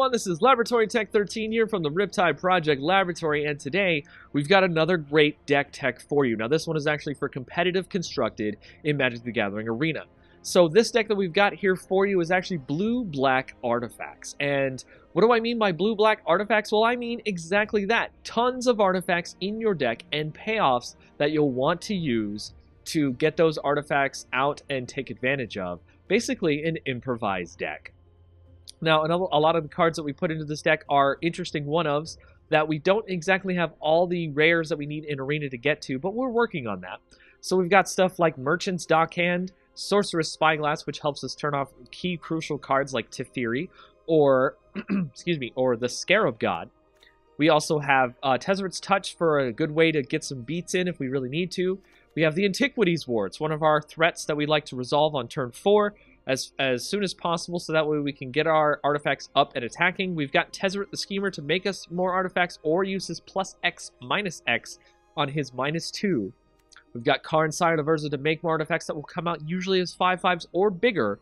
everyone, this is Laboratory Tech 13 here from the Riptide Project Laboratory, and today we've got another great deck tech for you. Now this one is actually for competitive constructed in Magic the Gathering Arena. So this deck that we've got here for you is actually blue-black artifacts. And what do I mean by blue-black artifacts? Well, I mean exactly that. Tons of artifacts in your deck and payoffs that you'll want to use to get those artifacts out and take advantage of. Basically an improvised deck. Now, a lot of the cards that we put into this deck are interesting one-ofs that we don't exactly have all the rares that we need in Arena to get to, but we're working on that. So we've got stuff like Merchant's Dockhand, Sorcerous Spyglass, which helps us turn off key crucial cards like Teferi, or, excuse me, or the Scarab God. We also have Tezzeret's Touch for a good way to get some beats in if we really need to. We have the Antiquities War. It's one of our threats that we'd like to resolve on turn 4 as soon as possible, so that way we can get our artifacts up and attacking. We've got Tezzeret the Schemer to make us more artifacts or use his +X, -X on his -2. We've got Karn, Scion of Urza to make more artifacts that will come out usually as 5/5s or bigger.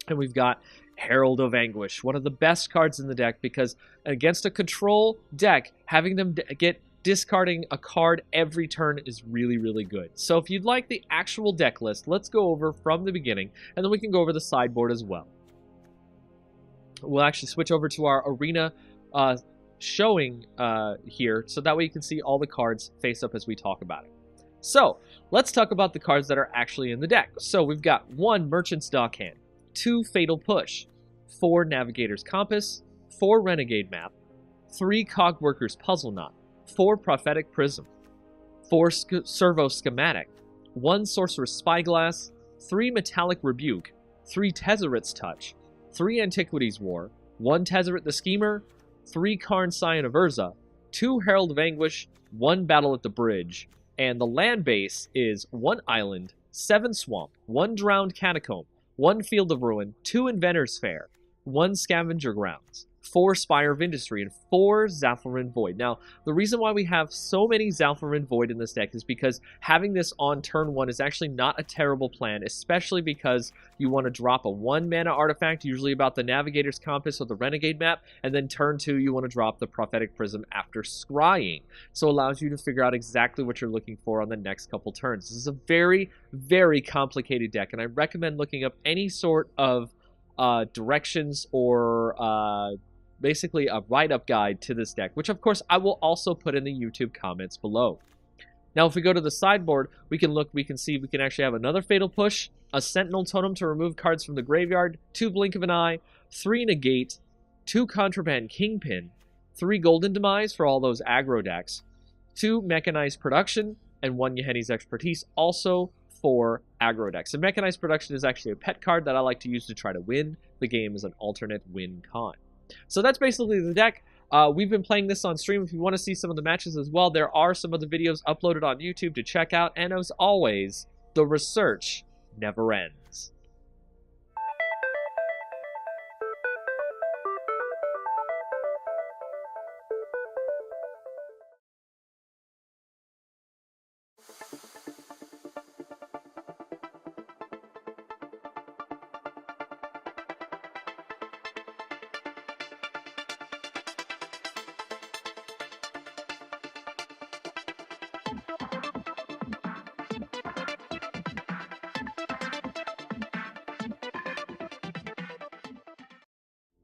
And we've got Herald of Anguish, one of the best cards in the deck, because against a control deck, having them get discarding a card every turn is really, really good. So if you'd like the actual deck list, let's go over from the beginning, and then we can go over the sideboard as well. We'll actually switch over to our Arena showing here, so that way you can see all the cards face up as we talk about it. So let's talk about the cards that are actually in the deck. So we've got 1 Merchant's Dockhand, 2 Fatal Push, 4 Navigator's Compass, 4 Renegade Map, 3 Cogworker's Puzzle Knot, 4 Prophetic Prism, 4 Servo Schematic, 1 Sorcerous Spyglass, 3 Metallic Rebuke, 3 Tezzeret's Touch, 3 Antiquities War, 1 Tezzeret the Schemer, 3 Karn, Scion of Urza, 2 Herald of Anguish, 1 Battle at the Bridge, and the land base is 1 Island, 7 Swamp, 1 Drowned Catacomb, 1 Field of Ruin, 2 Inventor's Fair, 1 Scavenger Grounds, 4 Spire of Industry, and 4 Zalfarin Void. Now, the reason why we have so many Zalfarin Void in this deck is because having this on turn 1 is actually not a terrible plan, especially because you want to drop a 1-mana artifact, usually about the Navigator's Compass or the Renegade Map, and then turn 2 you want to drop the Prophetic Prism after scrying. So it allows you to figure out exactly what you're looking for on the next couple turns. This is a very, very complicated deck, and I recommend looking up any sort of directions or basically a write-up guide to this deck, which of course I will also put in the YouTube comments below. Now if we go to the sideboard, we can see we can actually have another Fatal Push, a Sentinel Totem to remove cards from the graveyard, 2 Blink of an Eye, 3 Negate, 2 Contraband Kingpin, 3 Golden Demise for all those aggro decks, 2 Mechanized Production, and 1 Yeheni's Expertise, also for aggro decks. And Mechanized Production is actually a pet card that I like to use to try to win the game as an alternate win con. So that's basically the deck. We've been playing this on stream. If you want to see some of the matches as well, there are some of the videos uploaded on YouTube to check out. And as always, the research never ends.